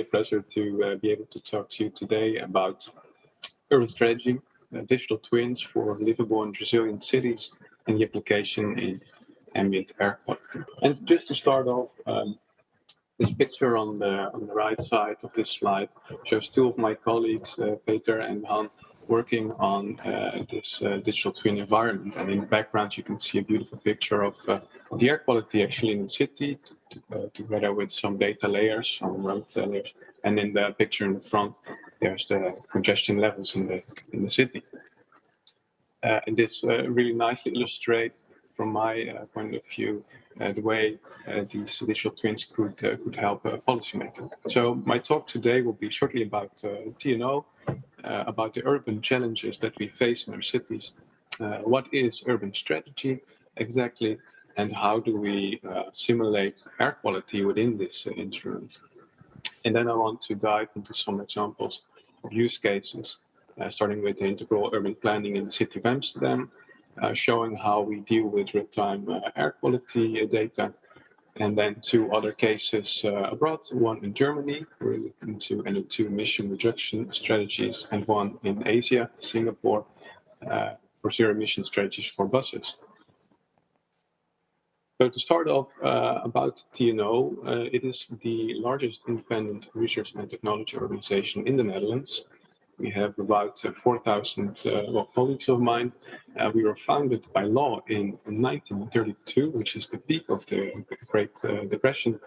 really a pleasure to be able to talk to you today about urban strategy, digital twins for livable and resilient cities, and the application in ambient air quality. And just to start off, this picture on the right side of this slide shows two of my colleagues, Peter and Han, working on this digital twin environment. And in the background, you can see a beautiful picture of the air quality actually in the city, together with some data layers, some road layers. And in the picture in the front, there's the congestion levels in the city. And this really nicely illustrates, from my point of view, the way these digital twins could help policymaking. So my talk today will be shortly about TNO, about the urban challenges that we face in our cities. What is urban strategy exactly, and how do we simulate air quality within this instrument? And then I want to dive into some examples of use cases, starting with the integral urban planning in the city of Amsterdam, showing how we deal with real-time air quality data, and then two other cases abroad, one in Germany, we're looking into NO2 emission reduction strategies, and one in Asia, Singapore, for zero emission strategies for buses. So to start off about TNO, it is the largest independent research and technology organization in the Netherlands. We have about 4,000 colleagues of mine. We were founded by law in 1932, which is the peak of the Great Depression.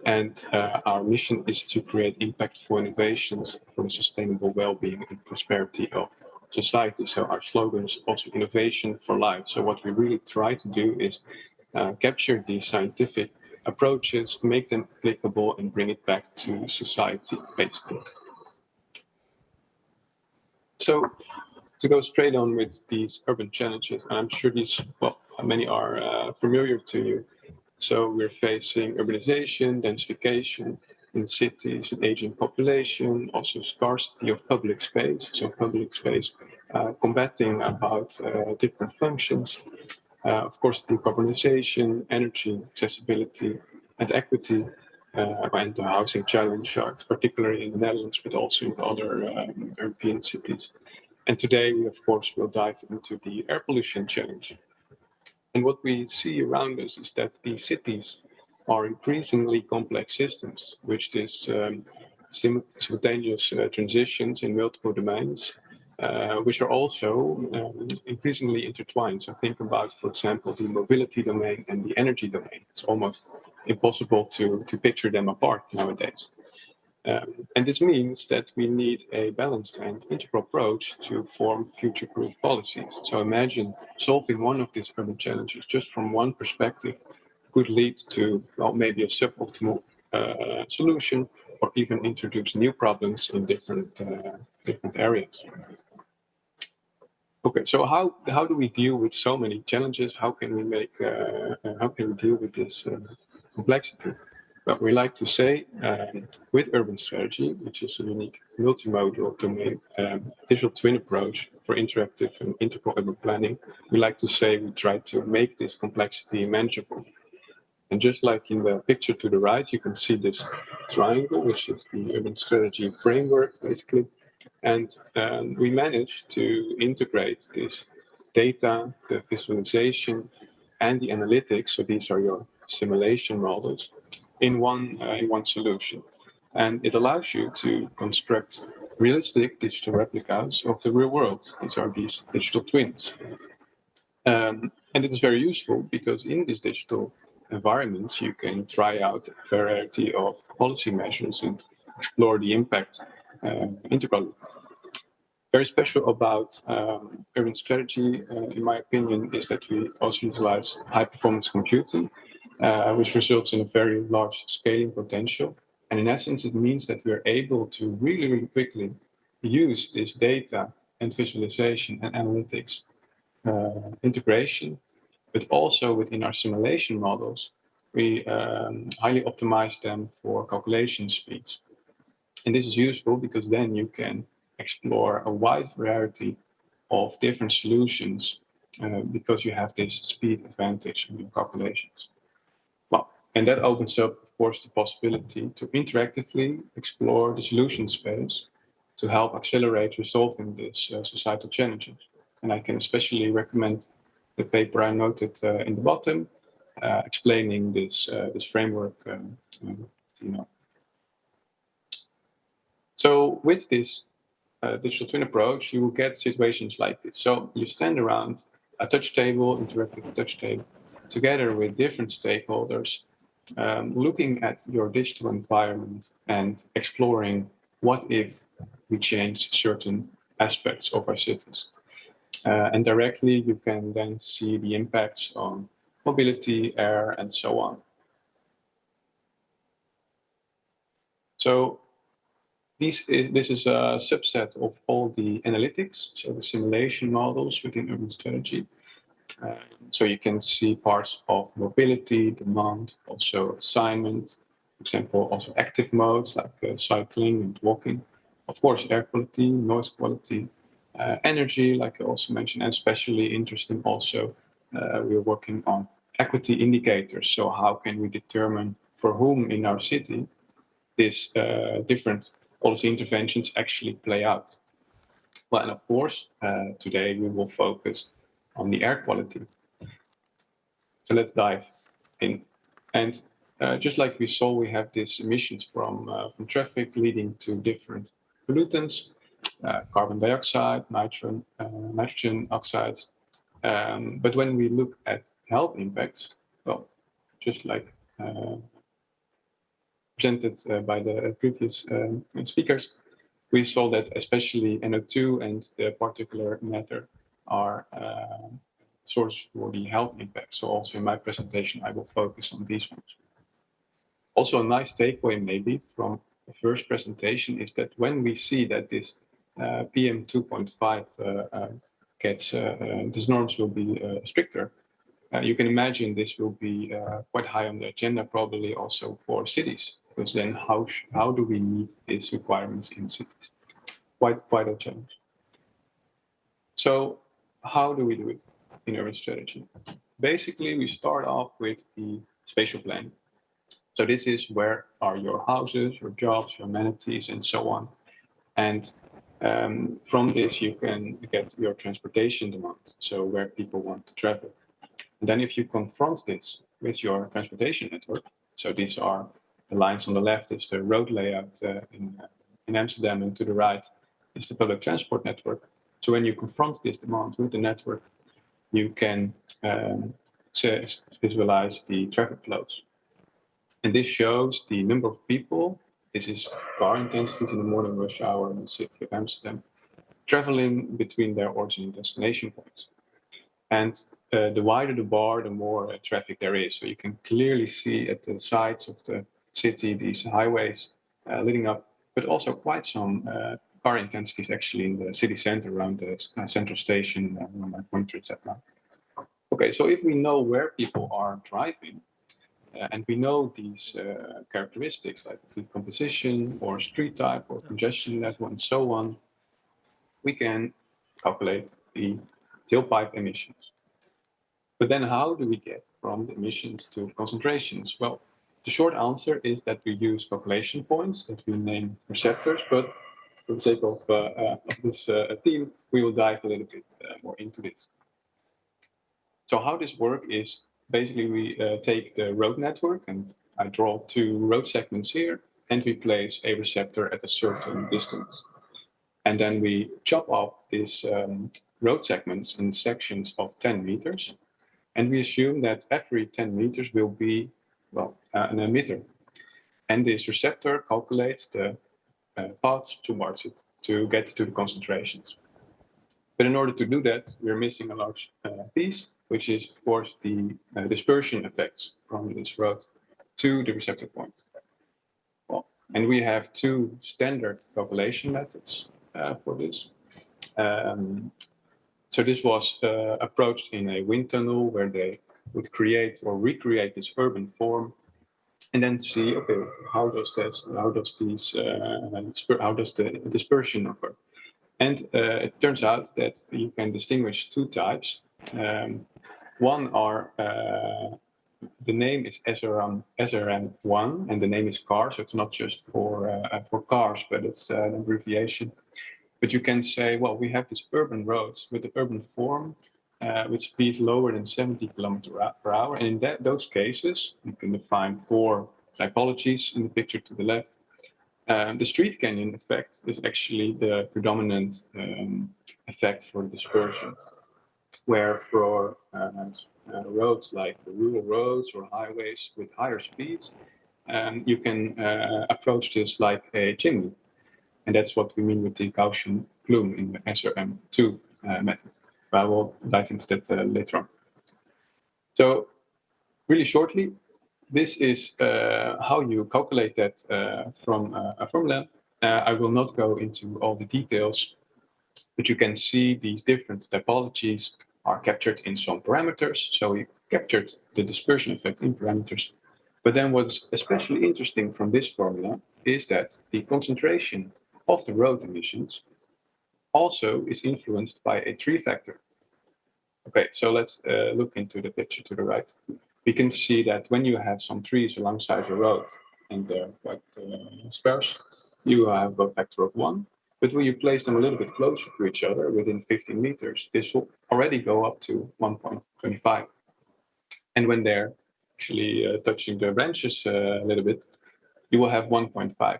And our mission is to create impactful innovations for the sustainable well-being and prosperity of society. So our slogan is also innovation for life. So what we really try to do is capture these scientific approaches, make them applicable, and bring it back to society, basically. So to go straight on with these urban challenges, and I'm sure these, many are familiar to you. So we're facing urbanization, densification in cities, an aging population, also scarcity of public space. So public space combating about different functions. Of course, decarbonization, energy, accessibility, and equity, and the housing challenge, particularly in the Netherlands, but also in other European cities. And today, we, of course, will dive into the air pollution challenge. And what we see around us is that these cities are increasingly complex systems, which is simultaneous transitions in multiple domains, which are also increasingly intertwined. So think about, for example, the mobility domain and the energy domain. It's almost impossible to picture them apart nowadays. And this means that we need a balanced and integral approach to form future-proof policies. So imagine solving one of these urban challenges just from one perspective could lead to, well, maybe a suboptimal solution, or even introduce new problems in different areas. Okay, so how do we deal with so many challenges? How can we deal with this complexity? But we like to say, with urban strategy, which is a unique multimodal domain digital twin approach for interactive and integral urban planning, we like to say we try to make this complexity manageable. And just like in the picture to the right, you can see this triangle, which is the urban strategy framework, basically. And we managed to integrate this data, the visualization, and the analytics. So these are your simulation models in one solution. And it allows you to construct realistic digital replicas of the real world. These are these digital twins. And it is very useful because in these digital environments, you can try out a variety of policy measures and explore the impact integrally. Very special about urban strategy, in my opinion, is that we also utilize high-performance computing, which results in a very large scaling potential. And in essence, it means that we're able to really, really quickly use this data and visualization and analytics integration, but also within our simulation models, we highly optimize them for calculation speeds. And this is useful because then you can explore a wide variety of different solutions because you have this speed advantage in your calculations. Well, And that opens up, of course, the possibility to interactively explore the solution space to help accelerate resolving these societal challenges. And I can especially recommend the paper I noted in the bottom, explaining this framework. So with this digital twin approach, you will get situations like this. So you stand around a touch table, interactive touch table, together with different stakeholders, looking at your digital environment and exploring what if we change certain aspects of our cities. And directly, you can then see the impacts on mobility, air, and so on. So this is a subset of all the analytics, so the simulation models within urban strategy. So you can see parts of mobility, demand, also assignment, for example, also active modes like cycling and walking. Of course, air quality, noise quality, energy, like I also mentioned, and especially interesting also, we're working on equity indicators. So how can we determine for whom in our city these different policy interventions actually play out? Well, and of course, today we will focus on the air quality. So let's dive in. And just like we saw, we have these emissions from traffic leading to different pollutants, carbon dioxide, nitrogen oxides. But when we look at health impacts, well, just like presented by the previous speakers, we saw that especially NO2 and the particulate matter are source for the health impact. So also in my presentation, I will focus on these ones. Also a nice takeaway maybe from the first presentation is that when we see that this PM 2.5 gets, these norms will be stricter, you can imagine this will be quite high on the agenda, probably also for cities, because then how do we meet these requirements in cities? Quite a challenge. So how do we do it in urban strategy? Basically, we start off with the spatial planning. So this is where are your houses, your jobs, your amenities, and so on. And from this, you can get your transportation demand, so where people want to travel. And then if you confront this with your transportation network, so these are the lines on the left is the road layout in Amsterdam, and to the right is the public transport network. So when you confront this demand with the network, you can visualize the traffic flows. And this shows the number of people, this is car intensities in the morning rush hour in the city of Amsterdam, traveling between their origin and destination points. And the wider the bar, the more traffic there is. So you can clearly see at the sides of the city, these highways leading up, but also quite some car intensities actually in the city center around the central station, where my pointer is at now. Okay, so if we know where people are driving, and we know these characteristics like fleet composition or street type or congestion level and so on, we can calculate the tailpipe emissions. But then how do we get from the emissions to concentrations? Well, the short answer is that we use calculation points that we name receptors, but for the sake of this theme, we will dive a little bit more into this. So how this works is basically we take the road network, and I draw two road segments here, and we place a receptor at a certain distance. And then we chop off these road segments in sections of 10 meters. And we assume that every 10 meters will be, well, an emitter. And this receptor calculates the paths towards it to get to the concentrations. But in order to do that, we're missing a large piece, which is, of course, the dispersion effects from this road to the receptor point. Well, and we have two standard calculation methods for this. So this was approached in a wind tunnel where they would create or recreate this urban form, and then see, okay, how does the dispersion occur? And it turns out that you can distinguish two types. One are the name is SRM1, and the name is car, so it's not just for cars, but it's an abbreviation. But you can say, well, we have these urban roads with the urban form, with speeds lower than 70 kilometers per hour. And in those cases, you can define 4 typologies in the picture to the left. The street canyon effect is actually the predominant effect for dispersion, where for roads like the rural roads or highways with higher speeds, you can approach this like a chimney. And that's what we mean with the Gaussian plume in the SRM2 method. But I will dive into that later on. So really shortly, this is how you calculate that from a formula. I will not go into all the details, but you can see these different typologies are captured in some parameters. So we captured the dispersion effect in parameters. But then what's especially interesting from this formula is that the concentration of the road emissions also is influenced by a tree factor. Okay, so let's look into the picture to the right. We can see that when you have some trees alongside the road and they're quite sparse, you have a factor of 1. But when you place them a little bit closer to each other, within 15 meters, this will already go up to 1.25. And when they're actually touching the branches a little bit, you will have 1.5.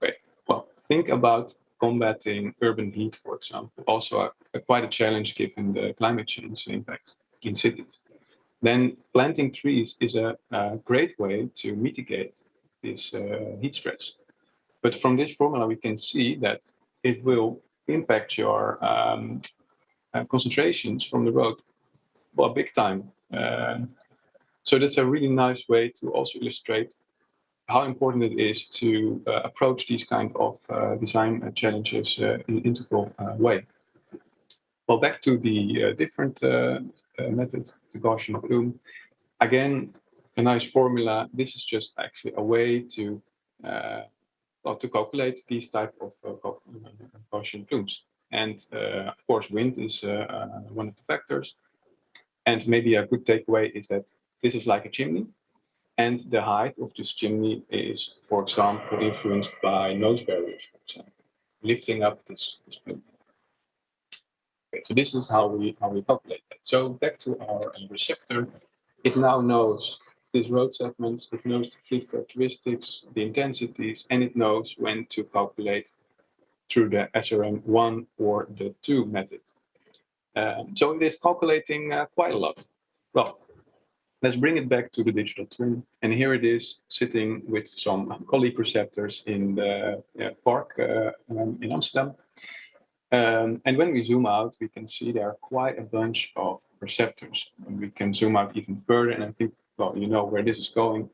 Okay, well, think about combating urban heat, for example, also quite a challenge given the climate change impact in cities. Then planting trees is a great way to mitigate these heat spreads. But from this formula, we can see that it will impact your concentrations from the road, well, big time. So that's a really nice way to also illustrate how important it is to approach these kind of design challenges in an integral way. Well, back to the different methods, the Gaussian plume. Again, a nice formula. This is just actually a way to to calculate these type of Gaussian plumes. And of course, wind is one of the factors. And maybe a good takeaway is that this is like a chimney. And the height of this chimney is, for example, influenced by nose barriers, for example, lifting up this plume. Okay, so this is how we calculate that. So back to our receptor, it now knows these road segments, it knows the fleet characteristics, the intensities, and it knows when to calculate through the SRM1 or the 2 method. So it is calculating quite a lot. Well, let's bring it back to the digital twin. And here it is sitting with some colleague receptors in the park in Amsterdam. And when we zoom out, we can see there are quite a bunch of receptors. And we can zoom out even further, and I think, well, you know where this is going.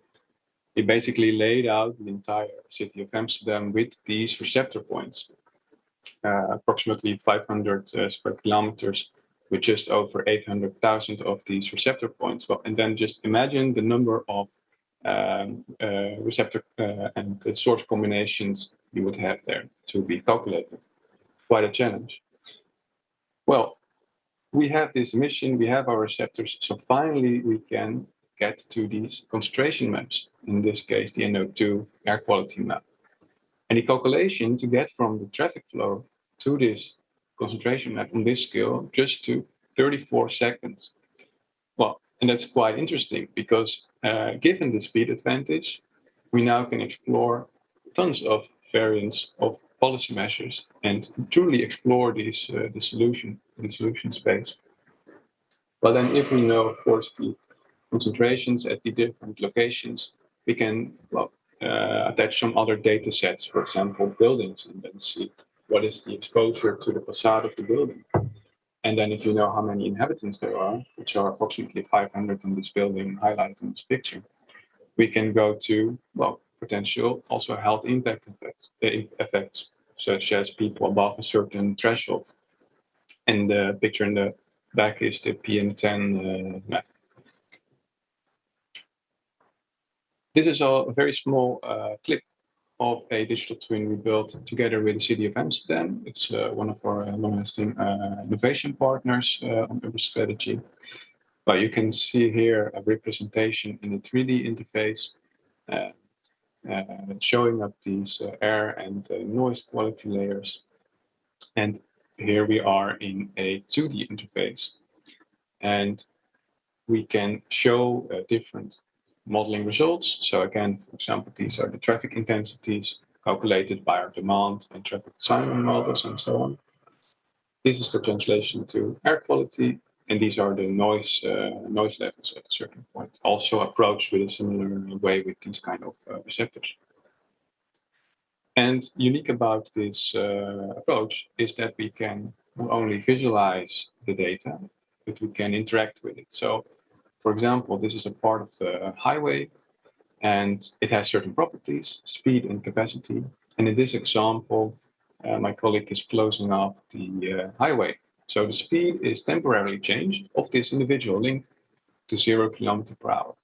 It basically laid out the entire city of Amsterdam with these receptor points, approximately 500 square kilometers, with just over 800,000 of these receptor points. Well, and then just imagine the number of receptor and source combinations you would have there to be calculated. Quite a challenge. Well, we have this emission, we have our receptors, so finally we can get to these concentration maps, in this case the NO2 air quality map. And the calculation to get from the traffic flow to this concentration map on this scale just to 34 seconds. Well, and that's quite interesting because given the speed advantage, we now can explore tons of variants of policy measures and truly explore these the solution space. But then if we know, of course, the concentrations at the different locations, we can attach some other data sets, for example, buildings, and then see what is the exposure to the facade of the building. And then if you know how many inhabitants there are, which are approximately 500 in this building highlighted in this picture, we can go to, well, potential also health impact effects, such as people above a certain threshold. And the picture in the back is the PM10 map. This is a very small clip of a digital twin we built together with the city of Amsterdam. It's one of our long-lasting innovation partners on urban strategy. Well, you can see here a representation in a 3D interface showing up these air and noise quality layers. And here we are in a 2D interface. And we can show different modeling results. So again, for example, these are the traffic intensities calculated by our demand and traffic assignment models and so on. This is the translation to air quality, and these are the noise levels at a certain point, also approached with a similar way with these kind of receptors. And unique about this approach is that we can not only visualize the data, but we can interact with it. So, for example, this is a part of the highway, and it has certain properties, speed and capacity. And in this example, my colleague is closing off the highway. So the speed is temporarily changed of this individual link to 0 km/h.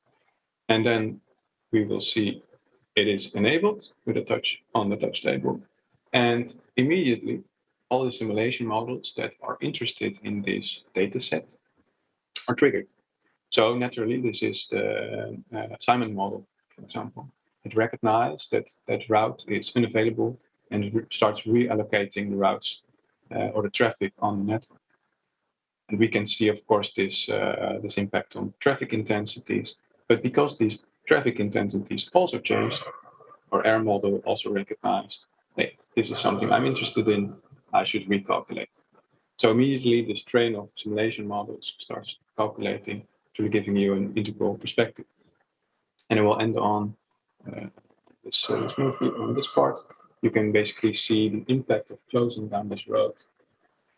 And then we will see it is enabled with a touch on the touch table. And immediately, all the simulation models that are interested in this data set are triggered. So naturally, this is the assignment model, for example. It recognizes that that route is unavailable and starts reallocating the routes or the traffic on the network. And we can see, of course, this impact on traffic intensities. But because these traffic intensities also changed, our air model also recognized, hey, this is something I'm interested in, I should recalculate. So immediately, this train of simulation models starts calculating, to giving you an integral perspective. And it will end on this movie on this part. You can basically see the impact of closing down this road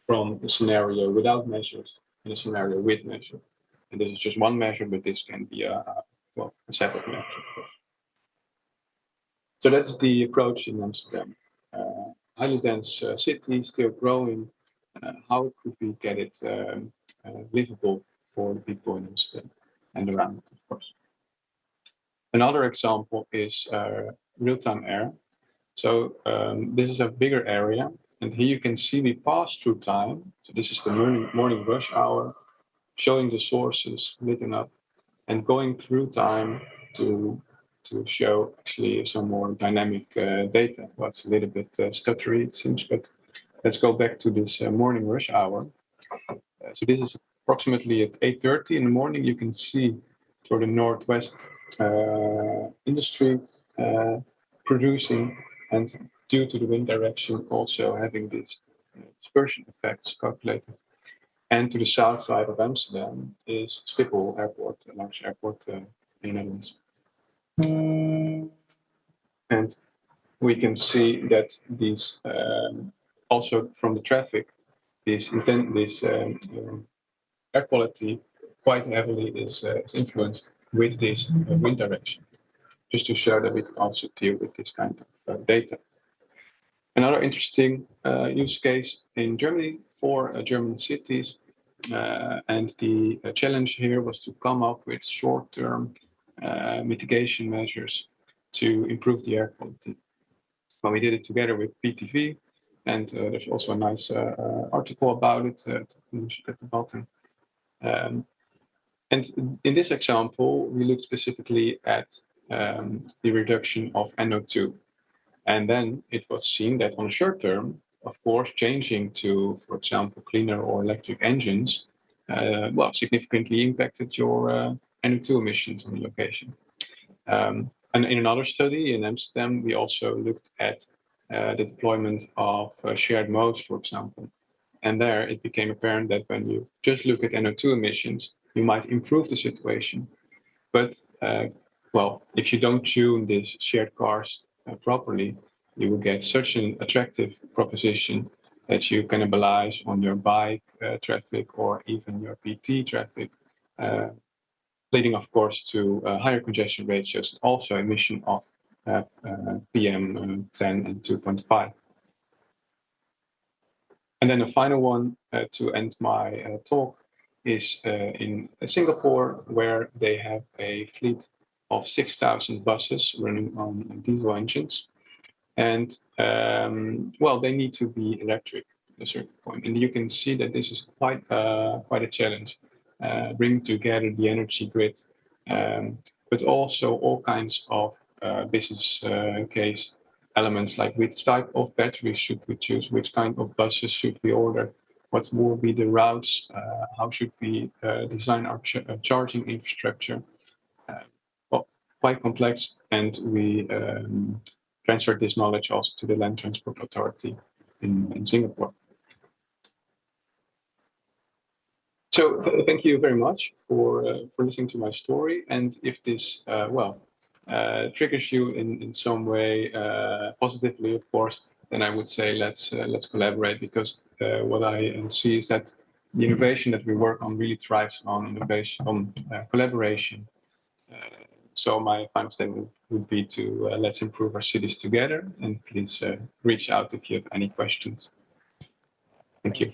from a scenario without measures and a scenario with measure. And this is just one measure, but this can be a set of measures, of course. So that's the approach in Amsterdam. Highly dense city, still growing. How could we get it livable for the people in Amsterdam and around it, of course? Another example is real-time air. So this is a bigger area, and here you can see we pass through time. So this is the morning rush hour, showing the sources lit up, and going through time to show actually some more dynamic data. Well, it's a little bit stuttery, it seems, but let's go back to this morning rush hour. So this is approximately at 8:30 in the morning. You can see for the Northwest industry producing, and due to the wind direction also having these dispersion effects calculated. And to the south side of Amsterdam is Schiphol Airport, a large airport in the Netherlands. And we can see that these also from the traffic, this air quality quite heavily is influenced with this wind direction, just to show that we can also deal with this kind of data. Another interesting use case in Germany for German cities, and the challenge here was to come up with short-term mitigation measures to improve the air quality. Well, we did it together with PTV, and there's also a nice article about it at the bottom. And in this example, we looked specifically at the reduction of NO2. And then it was seen that on short term, of course, changing to, for example, cleaner or electric engines, significantly impacted your NO2 emissions on the location. And in another study in Amsterdam, we also looked at the deployment of shared modes, for example. And there it became apparent that when you just look at NO2 emissions, you might improve the situation. But, if you don't tune these shared cars properly, you will get such an attractive proposition that you cannibalize on your bike traffic or even your PT traffic, leading, of course, to higher congestion ratios, also emission of PM10 and 2.5. And then the final one to end my talk is in Singapore, where they have a fleet of 6,000 buses running on diesel engines. And, they need to be electric at a certain point. And you can see that this is quite a challenge. bring together the energy grid, but also all kinds of business case elements, like which type of batteries should we choose, which kind of buses should we order, what will be the routes, how should we design our charging infrastructure. Well, quite complex, and we transferred this knowledge also to the Land Transport Authority in Singapore. So thank you very much for listening to my story. And if this triggers you in some way positively, of course, then I would say let's collaborate, because what I see is that the innovation that we work on really thrives on innovation, on collaboration. So my final statement would be to let's improve our cities together, and please reach out if you have any questions. Thank you.